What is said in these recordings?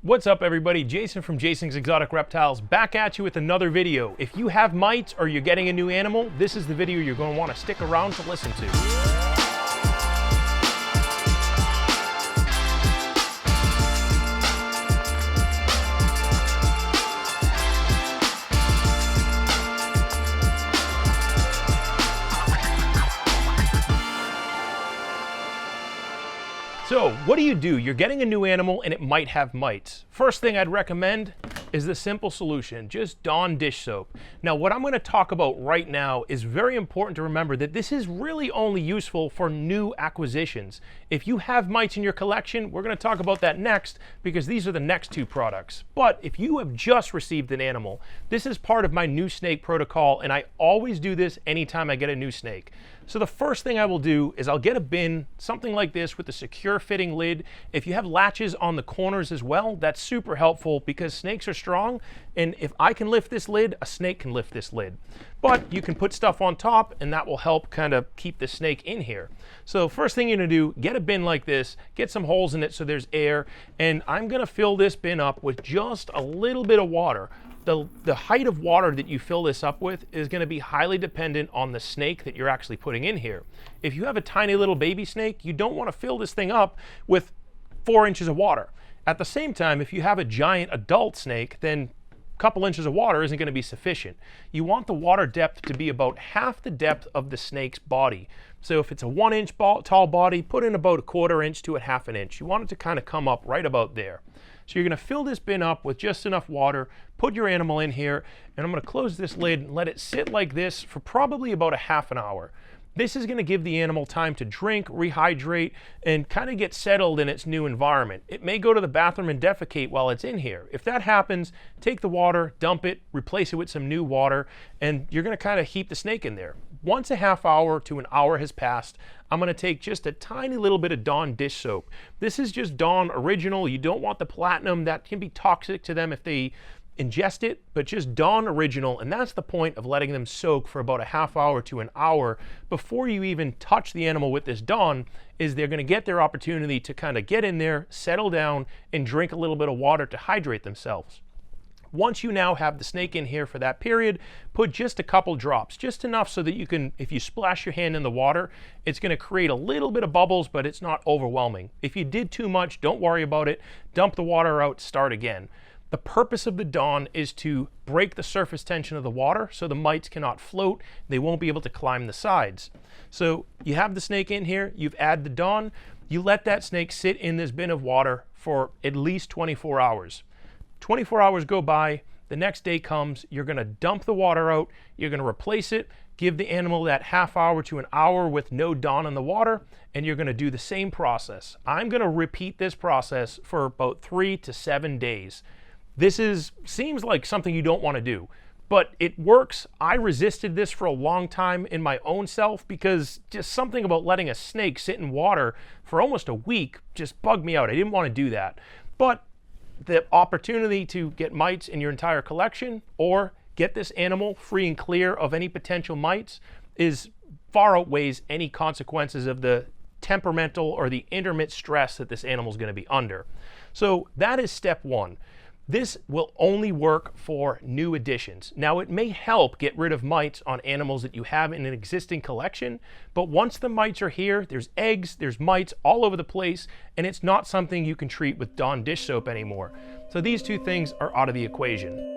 What's up everybody, Jason from Jason's Exotic Reptiles back at you with another video. If you have mites or you're getting a new animal, this is the video you're going to want to stick around to listen to. So what do? You're getting a new animal and it might have mites. First thing I'd recommend is the simple solution, just Dawn dish soap. Now what I'm going to talk about right now is very important to remember that this is really only useful for new acquisitions. If you have mites in your collection, we're going to talk about that next because these are the next two products. But if you have just received an animal, this is part of my new snake protocol and I always do this anytime I get a new snake. So the first thing I will do is I'll get a bin, something like this with a secure fitting lid. If you have latches on the corners as well, that's super helpful because snakes are strong. And if I can lift this lid, a snake can lift this lid. But you can put stuff on top and that will help kind of keep the snake in here. So first thing you're gonna do, get a bin like this, get some holes in it so there's air. And I'm gonna fill this bin up with just a little bit of water. The height of water that you fill this up with is going to be highly dependent on the snake that you're actually putting in here. If you have a tiny little baby snake, you don't want to fill this thing up with 4 inches of water. At the same time, if you have a giant adult snake, then a couple inches of water isn't going to be sufficient. You want the water depth to be about half the depth of the snake's body. So if it's a 1 inch tall body, put in about 1/4 inch to a 1/2 inch. You want it to kind of come up right about there. So you're going to fill this bin up with just enough water, put your animal in here, and I'm going to close this lid and let it sit like this for probably about a 1/2 hour. This is going to give the animal time to drink, rehydrate, and kind of get settled in its new environment. It may go to the bathroom and defecate while it's in here. If that happens, take the water, dump it, replace it with some new water, and you're going to kind of keep the snake in there. Once a 1/2 hour to an hour has passed, I'm going to take just a tiny little bit of Dawn dish soap. This is just Dawn Original. You don't want the platinum. That can be toxic to them if they ingest it, but just Dawn Original, and that's the point of letting them soak for about a 1/2 hour to an hour before you even touch the animal with this Dawn, is they're going to get their opportunity to kind of get in there, settle down, and drink a little bit of water to hydrate themselves. Once you now have the snake in here for that period, put just a couple drops, just enough so that you can, if you splash your hand in the water, it's going to create a little bit of bubbles, but it's not overwhelming. If you did too much, don't worry about it. Dump the water out, start again. The purpose of the Dawn is to break the surface tension of the water so the mites cannot float. They won't be able to climb the sides. So you have the snake in here, you've added the Dawn, you let that snake sit in this bin of water for at least 24 hours. 24 hours go by, the next day comes, you're going to dump the water out, you're going to replace it, give the animal that 1/2 hour to an hour with no Dawn in the water, and you're going to do the same process. I'm going to repeat this process for about 3 to 7 days. This seems like something you don't want to do, but it works. I resisted this for a long time in my own self because just something about letting a snake sit in water for almost a week just bugged me out. I didn't want to do that. But the opportunity to get mites in your entire collection or get this animal free and clear of any potential mites is far outweighs any consequences of the temperamental or the intermittent stress that this animal is going to be under. So that is step one. This will only work for new additions. Now it may help get rid of mites on animals that you have in an existing collection, but once the mites are here, there's eggs, there's mites all over the place, and it's not something you can treat with Dawn dish soap anymore. So these two things are out of the equation.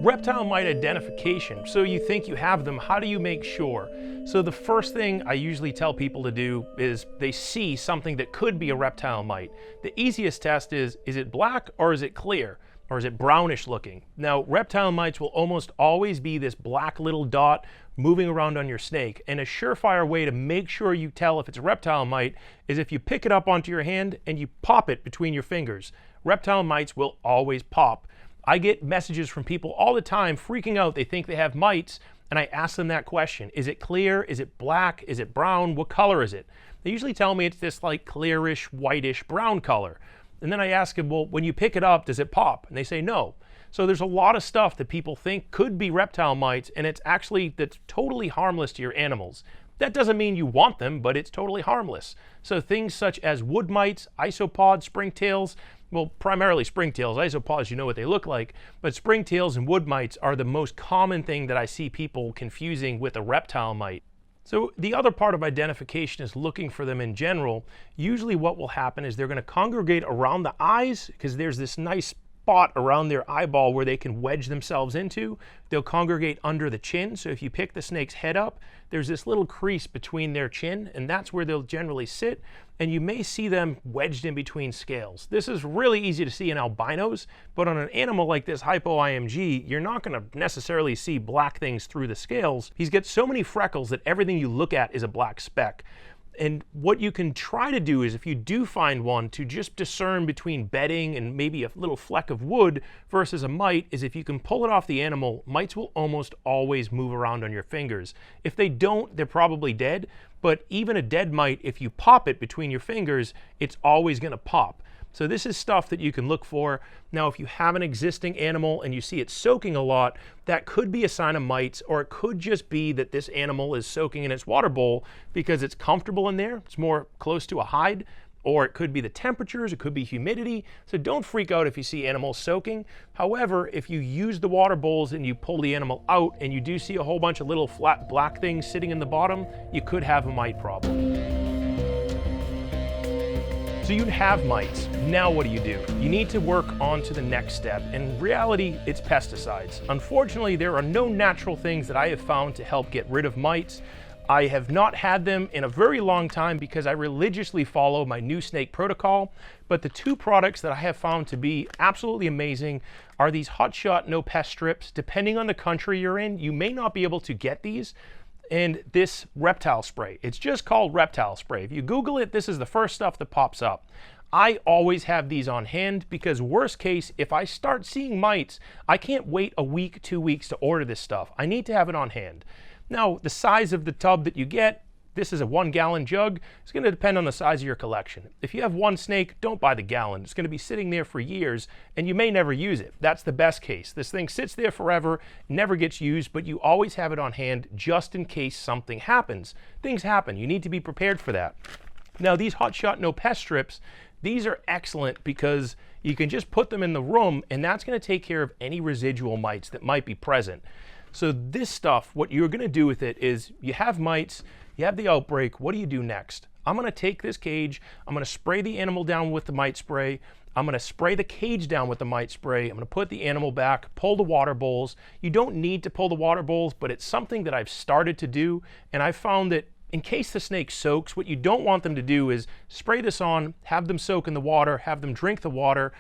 Reptile mite identification. So you think you have them, how do you make sure? So the first thing I usually tell people to do is they see something that could be a reptile mite. The easiest test is it black or is it clear? Or is it brownish looking? Now, reptile mites will almost always be this black little dot moving around on your snake. And a surefire way to make sure you tell if it's a reptile mite is if you pick it up onto your hand and you pop it between your fingers. Reptile mites will always pop. I get messages from people all the time freaking out. They think they have mites, and I ask them that question. Is it clear? Is it black? Is it brown? What color is it? They usually tell me it's this like clearish, whitish, brown color. And then I ask them, well, when you pick it up, does it pop? And they say no. So there's a lot of stuff that people think could be reptile mites, and that's totally harmless to your animals. That doesn't mean you want them, but it's totally harmless. So things such as wood mites, isopods, springtails, well, primarily springtails. Isopods, you know what they look like, but springtails and wood mites are the most common thing that I see people confusing with a reptile mite. So the other part of identification is looking for them in general. Usually what will happen is they're going to congregate around the eyes because there's this nice spot around their eyeball where they can wedge themselves into. They'll congregate under the chin. So if you pick the snake's head up, there's this little crease between their chin, and that's where they'll generally sit. And you may see them wedged in between scales. This is really easy to see in albinos, but on an animal like this hypo-IMG, you're not going to necessarily see black things through the scales. He's got so many freckles that everything you look at is a black speck. And what you can try to do is, if you do find one, to just discern between bedding and maybe a little fleck of wood versus a mite, is if you can pull it off the animal, mites will almost always move around on your fingers. If they don't, they're probably dead, but even a dead mite, if you pop it between your fingers, it's always going to pop. So this is stuff that you can look for. Now, if you have an existing animal and you see it soaking a lot, that could be a sign of mites, or it could just be that this animal is soaking in its water bowl because it's comfortable in there. It's more close to a hide, or it could be the temperatures, it could be humidity. So don't freak out if you see animals soaking. However, if you use the water bowls and you pull the animal out and you do see a whole bunch of little flat black things sitting in the bottom, you could have a mite problem. So you'd have mites. Now what do? You need to work on to the next step. In reality, it's pesticides. Unfortunately, there are no natural things that I have found to help get rid of mites. I have not had them in a very long time because I religiously follow my new snake protocol. But the two products that I have found to be absolutely amazing are these Hot Shot No Pest strips. Depending on the country you're in, you may not be able to get these. And this Reptile spray. It's just called Reptile spray. If you Google it, this is the first stuff that pops up. I always have these on hand because worst case, if I start seeing mites, I can't wait a week, 2 weeks to order this stuff. I need to have it on hand. Now, the size of the tub that you get, this is a 1 gallon jug. It's going to depend on the size of your collection. If you have one snake, don't buy the gallon. It's going to be sitting there for years and you may never use it. That's the best case. This thing sits there forever, never gets used, but you always have it on hand just in case something happens. Things happen. You need to be prepared for that. Now, these Hot Shot No Pest strips, these are excellent because you can just put them in the room and that's going to take care of any residual mites that might be present. So this stuff, what you're going to do with it is you have mites, you have the outbreak, what do you do next? I'm going to take this cage, I'm going to spray the animal down with the mite spray, I'm going to spray the cage down with the mite spray, I'm going to put the animal back, pull the water bowls. You don't need to pull the water bowls, but it's something that I've started to do, and I've found that in case the snake soaks, what you don't want them to do is spray this on, have them soak in the water, have them drink the water.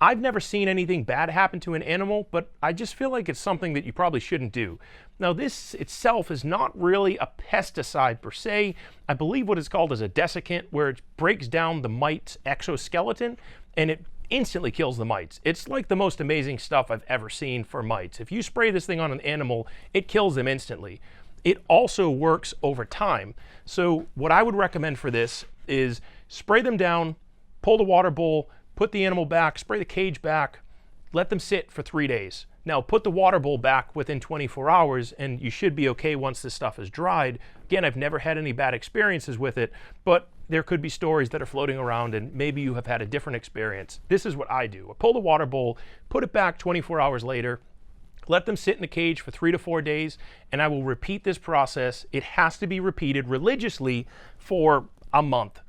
I've never seen anything bad happen to an animal, but I just feel like it's something that you probably shouldn't do. Now, this itself is not really a pesticide per se. I believe what it's called is a desiccant, where it breaks down the mite's exoskeleton and it instantly kills the mites. It's like the most amazing stuff I've ever seen for mites. If you spray this thing on an animal, it kills them instantly. It also works over time. So what I would recommend for this is spray them down, pull the water bowl, put the animal back, spray the cage back, let them sit for 3 days. Now put the water bowl back within 24 hours and you should be okay once this stuff is dried. Again, I've never had any bad experiences with it, but there could be stories that are floating around and maybe you have had a different experience. This is what I do. I pull the water bowl, put it back 24 hours later, let them sit in the cage for 3 to 4 days, and I will repeat this process. It has to be repeated religiously for a month.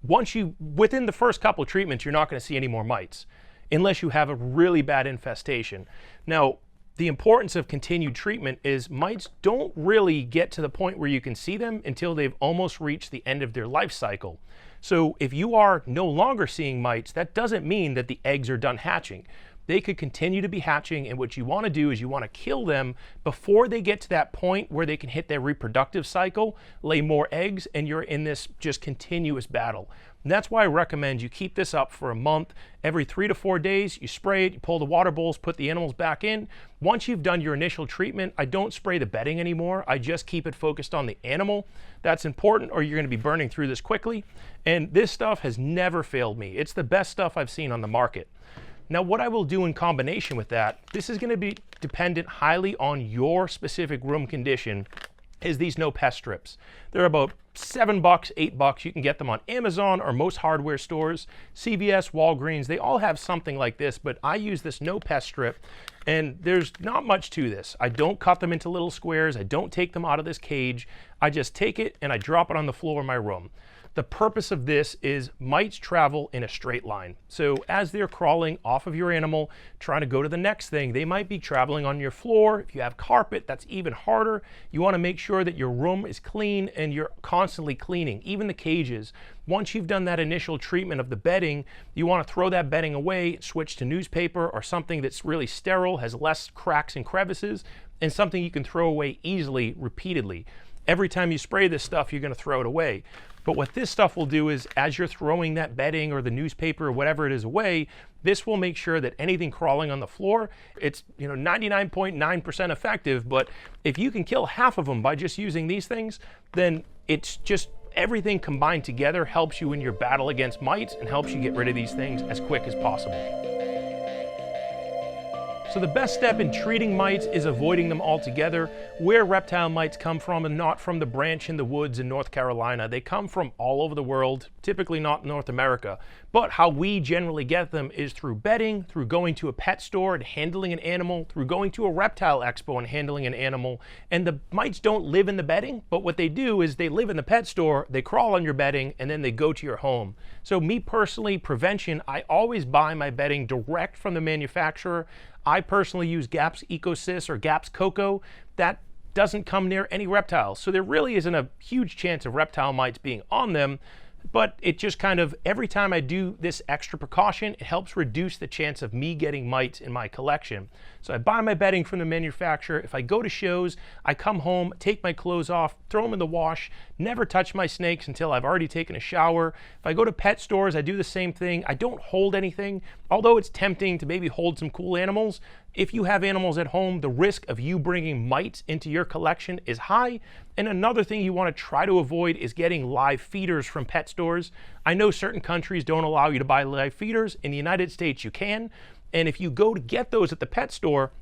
Within the first couple of treatments, you're not going to see any more mites unless you have a really bad infestation. Now, the importance of continued treatment is mites don't really get to the point where you can see them until they've almost reached the end of their life cycle. So if you are no longer seeing mites, that doesn't mean that the eggs are done hatching. They could continue to be hatching, and what you want to do is you want to kill them before they get to that point where they can hit their reproductive cycle, lay more eggs, and you're in this just continuous battle. And that's why I recommend you keep this up for a month. Every 3 to 4 days, you spray it, you pull the water bowls, put the animals back in. Once you've done your initial treatment, I don't spray the bedding anymore. I just keep it focused on the animal. That's important, or you're going to be burning through this quickly. And this stuff has never failed me. It's the best stuff I've seen on the market. Now, what I will do in combination with that, this is going to be dependent highly on your specific room condition. is these no pest strips. They're about $7, $8. You can get them on Amazon or most hardware stores. CVS, Walgreens, they all have something like this, but I use this no pest strip, and there's not much to this. I don't cut them into little squares. I don't take them out of this cage. I just take it and I drop it on the floor of my room. The purpose of this is mites travel in a straight line. So as they're crawling off of your animal, trying to go to the next thing, they might be traveling on your floor. If you have carpet, that's even harder. You want to make sure that your room is clean and you're constantly cleaning, even the cages. Once you've done that initial treatment of the bedding, you want to throw that bedding away, switch to newspaper or something that's really sterile, has less cracks and crevices, and something you can throw away easily, repeatedly. Every time you spray this stuff, you're going to throw it away. But what this stuff will do is, as you're throwing that bedding or the newspaper or whatever it is away, this will make sure that anything crawling on the floor, it's 99.9% effective, but if you can kill half of them by just using these things, then it's just everything combined together helps you in your battle against mites and helps you get rid of these things as quick as possible. So the best step in treating mites is avoiding them altogether. Where reptile mites come from and not from the branch in the woods in North Carolina. They come from all over the world, typically not North America. But how we generally get them is through bedding, through going to a pet store and handling an animal, through going to a reptile expo and handling an animal. And the mites don't live in the bedding, but what they do is they live in the pet store, they crawl on your bedding, and then they go to your home. So me personally, prevention, I always buy my bedding direct from the manufacturer. I personally use GAPS Ecosys or GAPS Cocoa. That doesn't come near any reptiles. So there really isn't a huge chance of reptile mites being on them, but it just kind of, every time I do this extra precaution, it helps reduce the chance of me getting mites in my collection. So I buy my bedding from the manufacturer. If I go to shows, I come home, take my clothes off, throw them in the wash, never touch my snakes until I've already taken a shower. If I go to pet stores, I do the same thing. I don't hold anything, although it's tempting to maybe hold some cool animals. If you have animals at home, the risk of you bringing mites into your collection is high. And another thing you want to try to avoid is getting live feeders from pet stores. I know certain countries don't allow you to buy live feeders. In the United States, you can. And if you go to get those at the pet store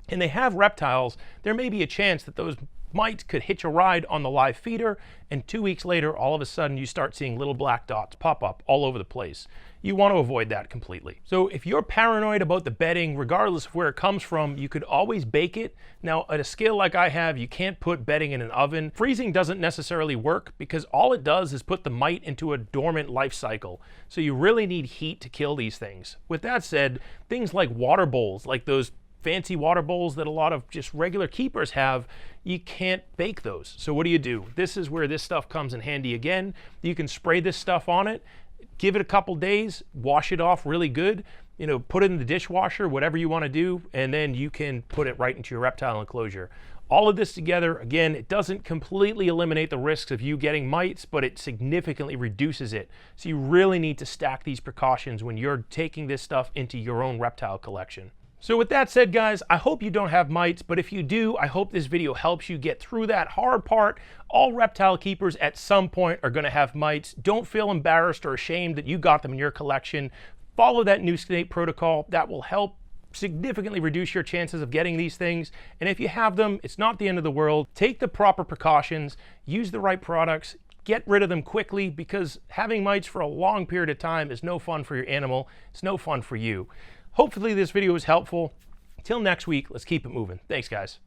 and they have reptiles, there may be a chance that those mites could hitch a ride on the live feeder, and 2 weeks later, all of a sudden, you start seeing little black dots pop up all over the place. You want to avoid that completely. So if you're paranoid about the bedding, regardless of where it comes from, you could always bake it. Now, at a scale like I have, you can't put bedding in an oven. Freezing doesn't necessarily work because all it does is put the mite into a dormant life cycle. So you really need heat to kill these things. With that said, things like water bowls, like those fancy water bowls that a lot of just regular keepers have, you can't bake those. So what do? This is where this stuff comes in handy again. You can spray this stuff on it, give it a couple days, wash it off really good, put it in the dishwasher, whatever you want to do, and then you can put it right into your reptile enclosure. All of this together, again, it doesn't completely eliminate the risks of you getting mites, but it significantly reduces it. So you really need to stack these precautions when you're taking this stuff into your own reptile collection. So with that said, guys, I hope you don't have mites, but if you do, I hope this video helps you get through that hard part. All reptile keepers at some point are going to have mites. Don't feel embarrassed or ashamed that you got them in your collection. Follow that new snake protocol. That will help significantly reduce your chances of getting these things. And if you have them, it's not the end of the world. Take the proper precautions, use the right products, get rid of them quickly, because having mites for a long period of time is no fun for your animal. It's no fun for you. Hopefully this video was helpful. Till next week, let's keep it moving. Thanks, guys.